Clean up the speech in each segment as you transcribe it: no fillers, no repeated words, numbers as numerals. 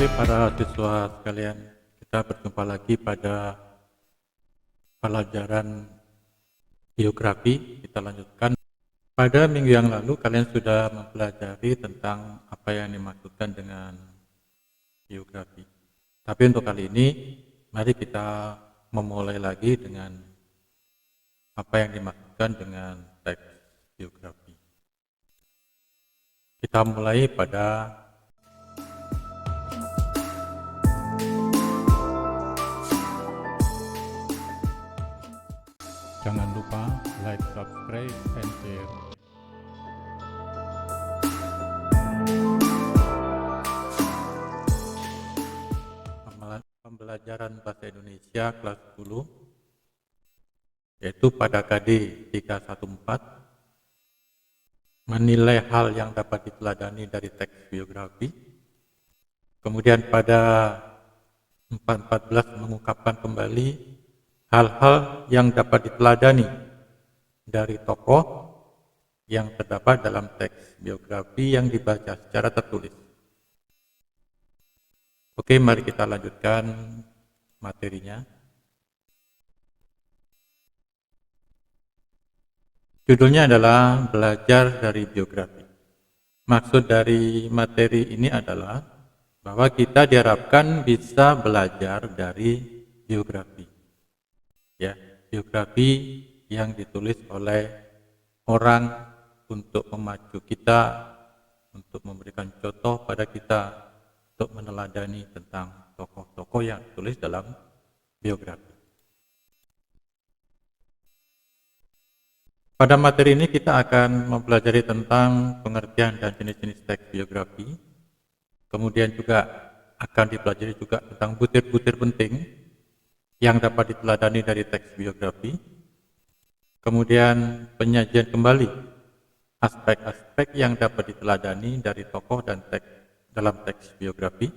Oke, para siswa sekalian, kita berjumpa lagi pada pelajaran biografi. Kita lanjutkan. Pada minggu yang lalu, kalian sudah mempelajari tentang apa yang dimaksudkan dengan biografi. Tapi untuk kali ini, mari kita memulai lagi dengan apa yang dimaksudkan dengan teks biografi. Kita mulai pada jangan lupa like, subscribe, and share. Pembelajaran Bahasa Indonesia kelas 10, yaitu pada KD 314, menilai hal yang dapat diteladani dari teks biografi. Kemudian pada 414 mengungkapkan kembali hal-hal yang dapat diteladani dari tokoh yang terdapat dalam teks biografi yang dibaca secara tertulis. Oke, mari kita lanjutkan materinya. Judulnya adalah belajar dari biografi. Maksud dari materi ini adalah bahwa kita diharapkan bisa belajar dari biografi. Ya, biografi yang ditulis oleh orang untuk memacu kita, untuk memberikan contoh pada kita, untuk meneladani tentang tokoh-tokoh yang ditulis dalam biografi. Pada materi ini kita akan mempelajari tentang pengertian dan jenis-jenis teks biografi. Kemudian juga akan dipelajari juga tentang butir-butir penting yang dapat diteladani dari teks biografi. Kemudian penyajian kembali aspek-aspek yang dapat diteladani dari tokoh dan teks dalam teks biografi.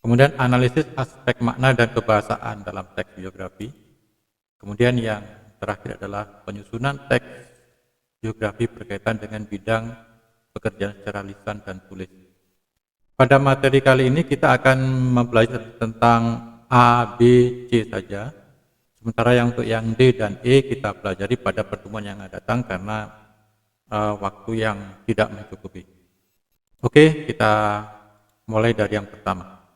Kemudian analisis aspek makna dan kebahasaan dalam teks biografi. Kemudian yang terakhir adalah penyusunan teks biografi berkaitan dengan bidang pekerjaan secara lisan dan tulis. Pada materi kali ini kita akan mempelajari tentang A, B, C saja. Sementara yang untuk yang D dan E kita pelajari pada pertemuan yang akan datang karena waktu yang tidak mencukupi. Oke, kita mulai dari yang pertama.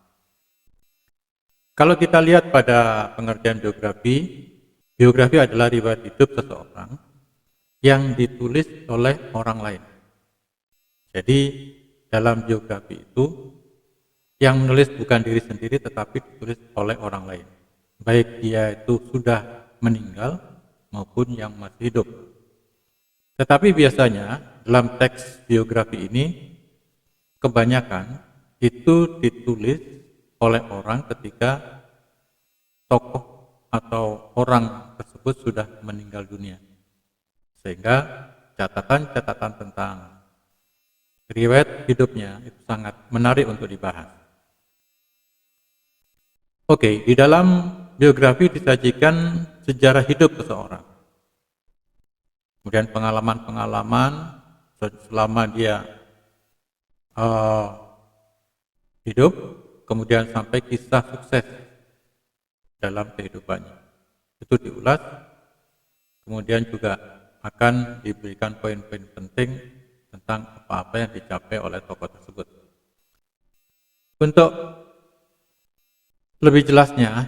Kalau kita lihat pada pengertian biografi, biografi adalah riwayat hidup seseorang yang ditulis oleh orang lain. Jadi dalam biografi itu yang menulis bukan diri sendiri tetapi ditulis oleh orang lain. Baik dia itu sudah meninggal maupun yang masih hidup. Tetapi biasanya dalam teks biografi ini kebanyakan itu ditulis oleh orang ketika tokoh atau orang tersebut sudah meninggal dunia. Sehingga catatan-catatan tentang riwayat hidupnya itu sangat menarik untuk dibahas. Oke, di dalam biografi disajikan sejarah hidup seseorang. Kemudian pengalaman-pengalaman selama dia hidup, kemudian sampai kisah sukses dalam kehidupannya. Itu diulas, kemudian juga akan diberikan poin-poin penting tentang apa-apa yang dicapai oleh tokoh tersebut. Untuk lebih jelasnya,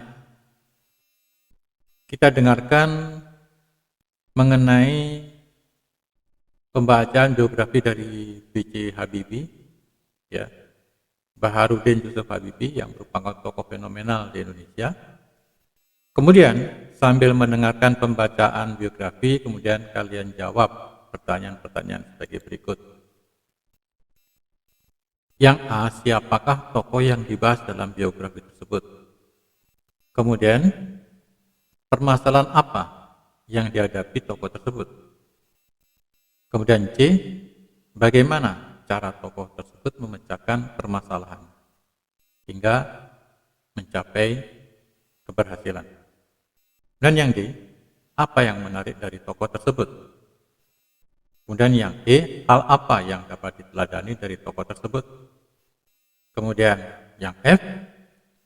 kita dengarkan mengenai pembacaan biografi dari B.J. Habibie, ya, Baharudin Yusuf Habibie yang merupakan tokoh fenomenal di Indonesia. Kemudian sambil mendengarkan pembacaan biografi, kemudian kalian jawab pertanyaan-pertanyaan sebagai berikut. Yang A, siapakah tokoh yang dibahas dalam biografi tersebut? Kemudian, permasalahan apa yang dihadapi tokoh tersebut? Kemudian C, bagaimana cara tokoh tersebut memecahkan permasalahan hingga mencapai keberhasilan? Dan yang D, apa yang menarik dari tokoh tersebut? Kemudian yang E, hal apa yang dapat diteladani dari tokoh tersebut? Kemudian yang F,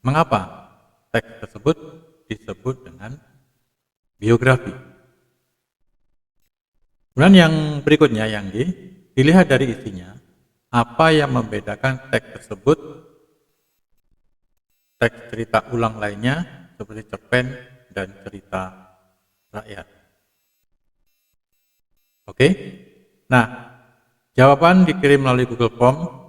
mengapa teks tersebut disebut dengan biografi? Kemudian yang berikutnya, yang G, dilihat dari isinya, apa yang membedakan teks tersebut teks cerita ulang lainnya seperti cerpen dan cerita rakyat. Oke, nah jawaban dikirim melalui Google Form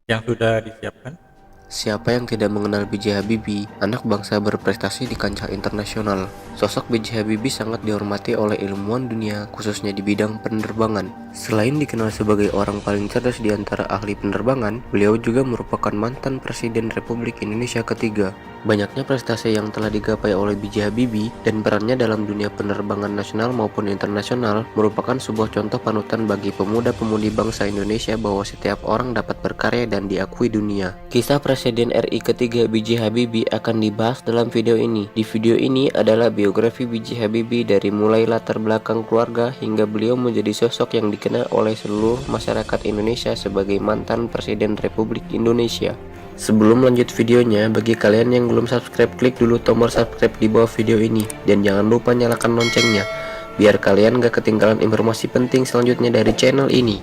yang sudah disiapkan. Siapa yang tidak mengenal B.J. Habibie, anak bangsa berprestasi di kancah internasional. Sosok B.J. Habibie sangat dihormati oleh ilmuwan dunia, khususnya di bidang penerbangan. Selain dikenal sebagai orang paling cerdas di antara ahli penerbangan, beliau juga merupakan mantan Presiden Republik Indonesia ketiga. Banyaknya prestasi yang telah digapai oleh B.J. Habibie dan perannya dalam dunia penerbangan nasional maupun internasional merupakan sebuah contoh panutan bagi pemuda-pemudi bangsa Indonesia bahwa setiap orang dapat berkarya dan diakui dunia. Kisah Presiden RI ketiga B.J. Habibie akan dibahas dalam video ini. Di video ini adalah biografi B.J. Habibie dari mulai latar belakang keluarga hingga beliau menjadi sosok yang dikenal oleh seluruh masyarakat Indonesia sebagai mantan Presiden Republik Indonesia. Sebelum lanjut videonya, bagi kalian yang belum subscribe, klik dulu tombol subscribe di bawah video ini dan jangan lupa nyalakan loncengnya biar kalian gak ketinggalan informasi penting selanjutnya dari channel ini.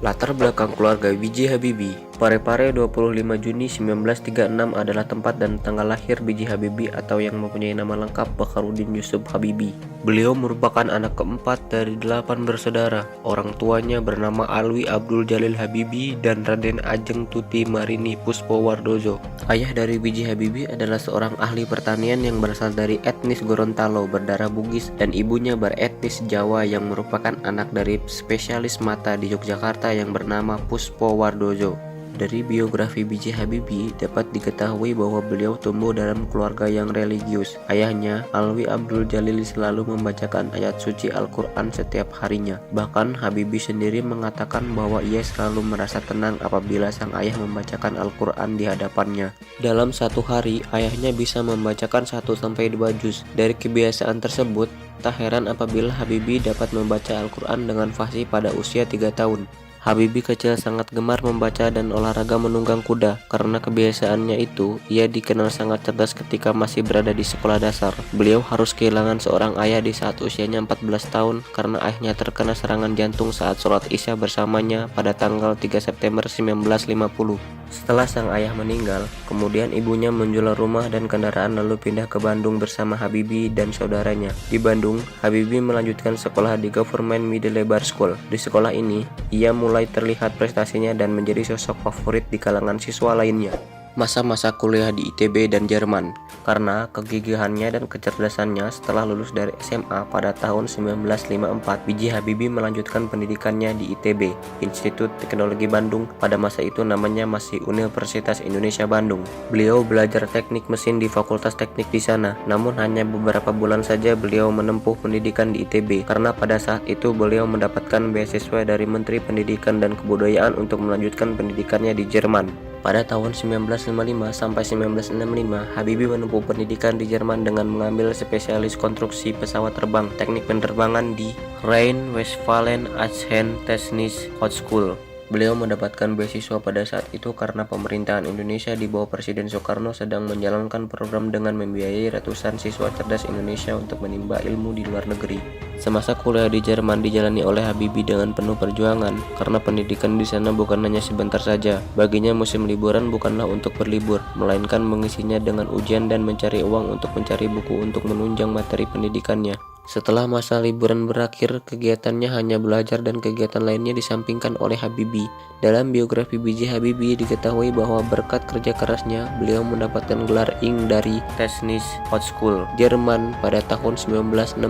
Latar belakang keluarga B.J. Habibie. Parepare 25 Juni 1936 adalah tempat dan tanggal lahir B.J. Habibie atau yang mempunyai nama lengkap Baharudin Yusuf Habibie. Beliau merupakan anak keempat dari 8 bersaudara. Orang tuanya bernama Alwi Abdul Jalil Habibie dan Raden Ajeng Tuti Marini Puspowardojo. Ayah dari B.J. Habibie adalah seorang ahli pertanian yang berasal dari etnis Gorontalo berdarah Bugis dan ibunya beretnis Jawa yang merupakan anak dari spesialis mata di Yogyakarta yang bernama Puspowardojo. Dari biografi B.J. Habibie dapat diketahui bahwa beliau tumbuh dalam keluarga yang religius. Ayahnya, Alwi Abdul Jalil, selalu membacakan ayat suci Al-Quran setiap harinya. Bahkan Habibie sendiri mengatakan bahwa ia selalu merasa tenang apabila sang ayah membacakan Al-Quran di hadapannya. Dalam satu hari, ayahnya bisa membacakan 1-2 juz. Dari kebiasaan tersebut, tak heran apabila Habibie dapat membaca Al-Quran dengan fasih pada usia 3 tahun. Habibie kecil sangat gemar membaca dan olahraga menunggang kuda. Karena kebiasaannya itu, ia dikenal sangat cerdas ketika masih berada di sekolah dasar. Beliau harus kehilangan seorang ayah di saat usianya 14 tahun karena ayahnya terkena serangan jantung saat sholat Isya bersamanya pada tanggal 3 September 1950. Setelah sang ayah meninggal, kemudian ibunya menjual rumah dan kendaraan lalu pindah ke Bandung bersama Habibie dan saudaranya. Di Bandung, Habibie melanjutkan sekolah di Government Middle Bar School. Di sekolah ini, ia mulai terlihat prestasinya dan menjadi sosok favorit di kalangan siswa lainnya. Masa-masa kuliah di ITB dan Jerman. Karena kegigihannya dan kecerdasannya, setelah lulus dari SMA pada tahun 1954, B.J. Habibie melanjutkan pendidikannya di ITB, Institut Teknologi Bandung. Pada masa itu namanya masih Universitas Indonesia Bandung. Beliau belajar teknik mesin di Fakultas Teknik di sana. Namun hanya beberapa bulan saja beliau menempuh pendidikan di ITB karena pada saat itu beliau mendapatkan beasiswa dari Menteri Pendidikan dan Kebudayaan untuk melanjutkan pendidikannya di Jerman. Pada tahun 1955 sampai 1965, Habibie menempuh pendidikan di Jerman dengan mengambil spesialis konstruksi pesawat terbang teknik penerbangan di Rhein-Westfalen-Aachen Technische Hochschule. Beliau mendapatkan beasiswa pada saat itu karena pemerintahan Indonesia di bawah Presiden Soekarno sedang menjalankan program dengan membiayai ratusan siswa cerdas Indonesia untuk menimba ilmu di luar negeri. Semasa kuliah di Jerman dijalani oleh Habibie dengan penuh perjuangan karena pendidikan di sana bukan hanya sebentar saja. Baginya musim liburan bukanlah untuk berlibur, melainkan mengisinya dengan ujian dan mencari uang untuk mencari buku untuk menunjang materi pendidikannya. Setelah masa liburan berakhir, kegiatannya hanya belajar dan kegiatan lainnya disampingkan oleh Habibie. Dalam biografi B.J. Habibie diketahui bahwa berkat kerja kerasnya, beliau mendapatkan gelar Ing dari Technische Hochschule Jerman pada tahun 1960.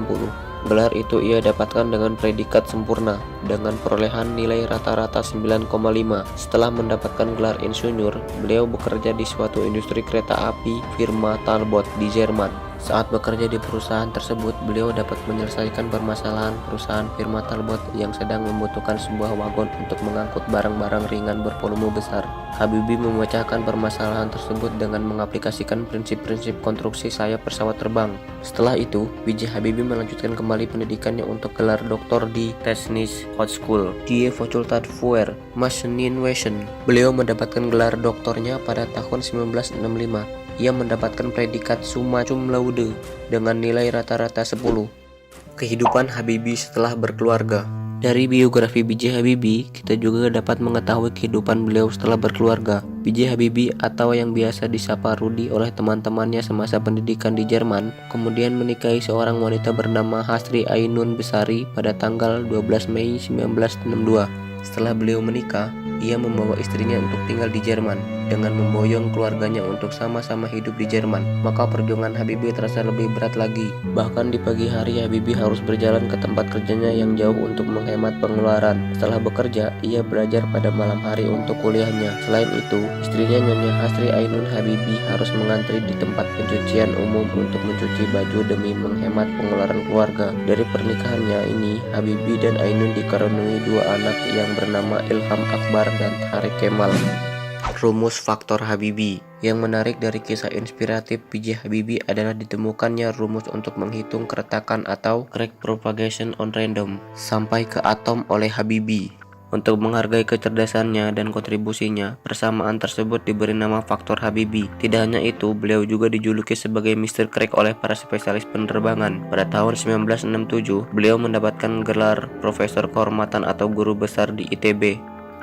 Gelar itu ia dapatkan dengan predikat sempurna, dengan perolehan nilai rata-rata 9,5. Setelah mendapatkan gelar insinyur, beliau bekerja di suatu industri kereta api firma Talbot di Jerman. Saat bekerja di perusahaan tersebut, beliau dapat menyelesaikan permasalahan perusahaan firma Talbot yang sedang membutuhkan sebuah wagon untuk mengangkut barang-barang ringan bervolume besar. Habibie memecahkan permasalahan tersebut dengan mengaplikasikan prinsip-prinsip konstruksi sayap pesawat terbang. Setelah itu, B.J. Habibie melanjutkan kembali pendidikannya untuk gelar doktor di Technische Hochschule die Fakultät für Maschinenwesen. Beliau mendapatkan gelar doktornya pada tahun 1965. Ia mendapatkan predikat summa cum laude dengan nilai rata-rata 10. Kehidupan Habibie setelah berkeluarga. Dari biografi B.J. Habibie, kita juga dapat mengetahui kehidupan beliau setelah berkeluarga. B.J. Habibie atau yang biasa disapa Rudi oleh teman-temannya semasa pendidikan di Jerman, kemudian menikahi seorang wanita bernama Hasri Ainun Besari pada tanggal 12 Mei 1962. Setelah beliau menikah, ia membawa istrinya untuk tinggal di Jerman dengan memboyong keluarganya untuk sama-sama hidup di Jerman. Maka perjuangan Habibie terasa lebih berat lagi. Bahkan di pagi hari Habibie harus berjalan ke tempat kerjanya yang jauh untuk menghemat pengeluaran. Setelah bekerja, ia belajar pada malam hari untuk kuliahnya. Selain itu, istrinya Nyonya Hasri Ainun Habibie harus mengantri di tempat pencucian umum untuk mencuci baju demi menghemat pengeluaran keluarga. Dari pernikahannya ini, Habibie dan Ainun dikaruniai 2 anak yang bernama Ilham Akbar dan Tariq Kemal. Rumus faktor Habibie. Yang menarik dari kisah inspiratif B.J. Habibie adalah ditemukannya rumus untuk menghitung keretakan atau crack propagation on random sampai ke atom oleh Habibie. Untuk menghargai kecerdasannya dan kontribusinya, persamaan tersebut diberi nama faktor Habibie. Tidak hanya itu, beliau juga dijuluki sebagai Mr. Crack oleh para spesialis penerbangan. Pada tahun 1967, beliau mendapatkan gelar Profesor Kehormatan atau Guru Besar di ITB.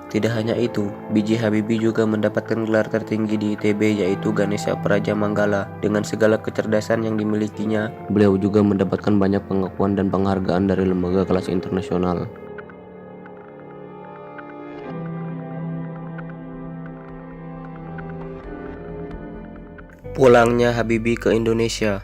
Tidak hanya itu, B.J. Habibie juga mendapatkan gelar tertinggi di ITB yaitu Ganesha Praja Manggala. Dengan segala kecerdasan yang dimilikinya, beliau juga mendapatkan banyak pengakuan dan penghargaan dari lembaga kelas internasional. Pulangnya Habibie ke Indonesia.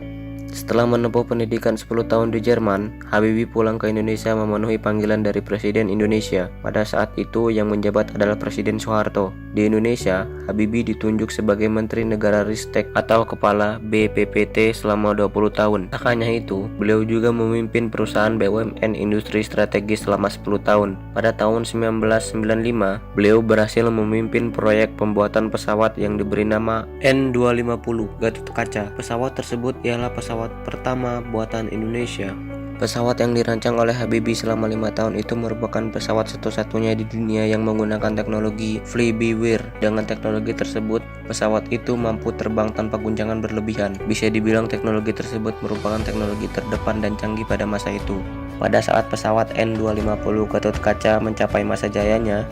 Setelah menempuh pendidikan 10 tahun di Jerman, Habibie pulang ke Indonesia memenuhi panggilan dari Presiden Indonesia. Pada saat itu yang menjabat adalah Presiden Soeharto. Di Indonesia, Habibie ditunjuk sebagai Menteri Negara Ristek atau Kepala BPPT selama 20 tahun. Tak hanya itu, beliau juga memimpin perusahaan BUMN industri strategis selama 10 tahun. Pada tahun 1995, beliau berhasil memimpin proyek pembuatan pesawat yang diberi nama N250 Gatot Kaca. Pesawat tersebut ialah pesawat pertama buatan Indonesia. Pesawat yang dirancang oleh Habibie selama 5 tahun itu merupakan pesawat satu-satunya di dunia yang menggunakan teknologi fly-by-wire. Dengan teknologi tersebut, pesawat itu mampu terbang tanpa guncangan berlebihan. Bisa dibilang teknologi tersebut merupakan teknologi terdepan dan canggih pada masa itu. Pada saat pesawat N250 Gatot Kaca mencapai masa jayanya,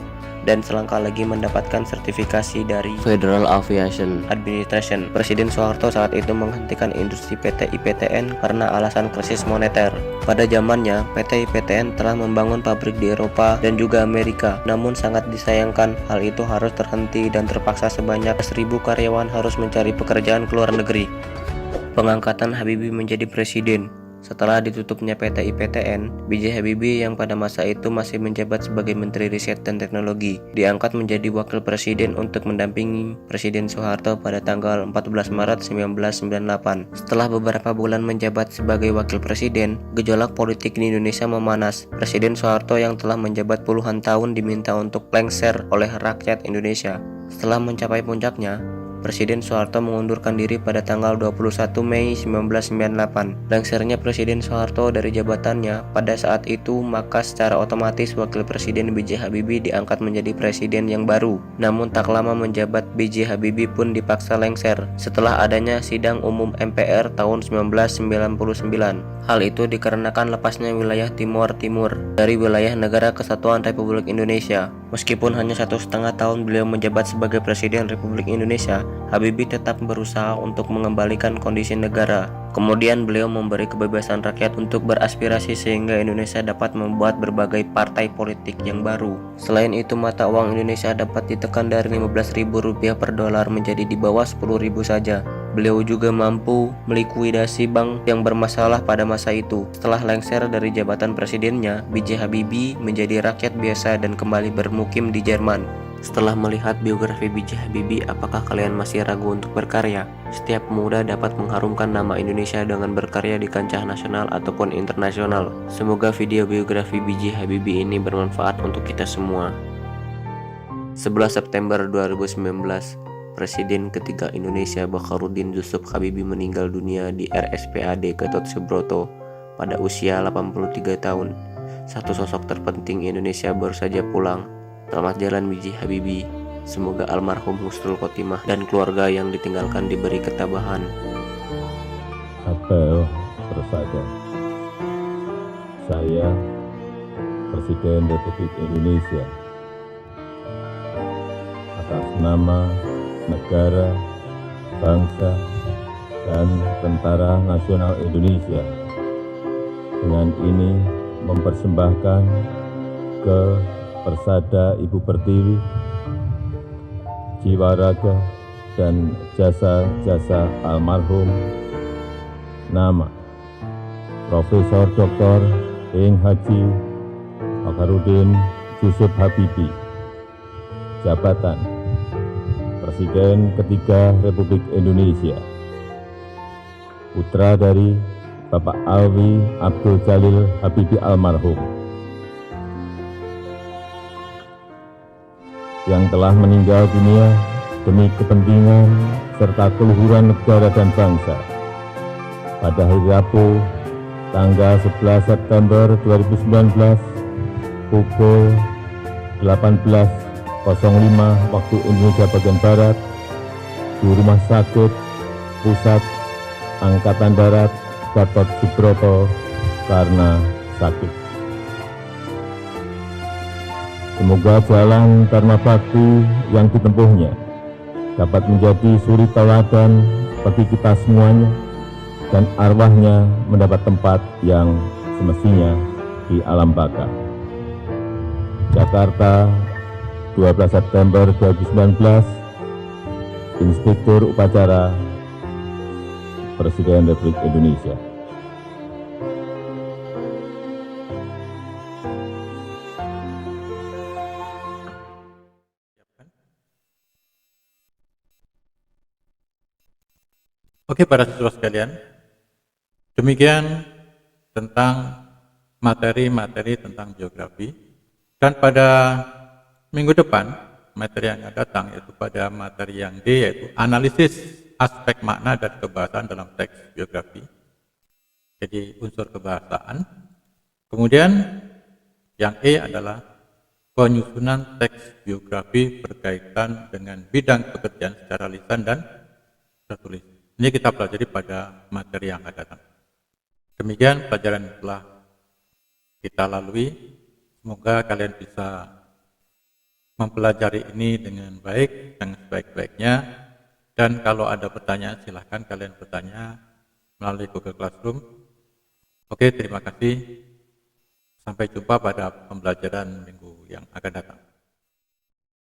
dan selangkah lagi mendapatkan sertifikasi dari Federal Aviation Administration, Presiden Soeharto saat itu menghentikan industri PT IPTN karena alasan krisis moneter. Pada zamannya, PT IPTN telah membangun pabrik di Eropa dan juga Amerika. Namun sangat disayangkan hal itu harus terhenti dan terpaksa sebanyak 1.000 karyawan harus mencari pekerjaan ke luar negeri. Pengangkatan Habibie menjadi presiden. Setelah ditutupnya PT IPTN, B.J. Habibie yang pada masa itu masih menjabat sebagai Menteri Riset dan Teknologi diangkat menjadi Wakil Presiden untuk mendampingi Presiden Soeharto pada tanggal 14 Maret 1998. Setelah beberapa bulan menjabat sebagai Wakil Presiden, gejolak politik di Indonesia memanas. Presiden Soeharto yang telah menjabat puluhan tahun diminta untuk lengser oleh rakyat Indonesia. Setelah mencapai puncaknya, Presiden Soeharto mengundurkan diri pada tanggal 21 Mei 1998. Lengsernya Presiden Soeharto dari jabatannya pada saat itu, maka secara otomatis Wakil Presiden B.J. Habibie diangkat menjadi Presiden yang baru. Namun tak lama menjabat, B.J. Habibie pun dipaksa lengser setelah adanya sidang umum MPR tahun 1999. Hal itu dikarenakan lepasnya wilayah Timor Timur dari wilayah Negara Kesatuan Republik Indonesia. Meskipun hanya 1,5 tahun beliau menjabat sebagai Presiden Republik Indonesia, Habibie tetap berusaha untuk mengembalikan kondisi negara. Kemudian beliau memberi kebebasan rakyat untuk beraspirasi sehingga Indonesia dapat membuat berbagai partai politik yang baru. Selain itu, mata uang Indonesia dapat ditekan dari Rp15.000 per dolar menjadi di bawah Rp10.000 saja. Beliau juga mampu melikuidasi bank yang bermasalah pada masa itu. Setelah lengser dari jabatan presidennya, B.J. Habibie menjadi rakyat biasa dan kembali bermukim di Jerman. Setelah melihat biografi B.J. Habibie, apakah kalian masih ragu untuk berkarya? Setiap pemuda dapat mengharumkan nama Indonesia dengan berkarya di kancah nasional ataupun internasional. Semoga video biografi B.J. Habibie ini bermanfaat untuk kita semua. 11 September 2019, Presiden ketiga Indonesia Bakharudin Jusuf Habibie meninggal dunia di RSPAD Gatot Subroto pada usia 83 tahun. Satu sosok terpenting Indonesia baru saja pulang. Selamat jalan B.J. Habibie. Semoga almarhum husnul khotimah dan keluarga yang ditinggalkan diberi ketabahan. Apel Persada. Saya Presiden Republik Indonesia atas nama negara, bangsa, dan Tentara Nasional Indonesia dengan ini mempersembahkan ke Persada Ibu Pertiwi jiwa raga dan jasa-jasa almarhum nama Profesor Dr. Ing Haji Bakharudin Jusuf Habibie, jabatan Presiden ketiga Republik Indonesia, putra dari Bapak Alwi Abdul Jalil Habibie almarhum, yang telah meninggal dunia demi kepentingan serta keluhuran negara dan bangsa pada hari Rabu tanggal 11 September 2019 pukul 18.05 waktu Indonesia bagian Barat di Rumah Sakit Pusat Angkatan Darat Gatot Subroto karena sakit. Semoga jalan karma bakti yang ditempuhnya dapat menjadi suri teladan bagi kita semuanya dan arwahnya mendapat tempat yang semestinya di alam baka. Jakarta, 12 September 2019, Inspektur Upacara Presiden Republik Indonesia. Oke, para siswa sekalian, demikian tentang materi-materi tentang geografi. Dan pada minggu depan, materi yang akan datang yaitu pada materi yang D, yaitu analisis aspek makna dan kebahasaan dalam teks geografi. Jadi unsur kebahasaan. Kemudian yang E adalah penyusunan teks geografi berkaitan dengan bidang pekerjaan secara lisan dan tertulis. Ini kita pelajari pada materi yang akan datang. Demikian pelajaran yang telah kita lalui. Semoga kalian bisa mempelajari ini dengan baik, dengan sebaik-baiknya. Dan kalau ada pertanyaan, silahkan kalian bertanya melalui Google Classroom. Oke, terima kasih. Sampai jumpa pada pembelajaran minggu yang akan datang.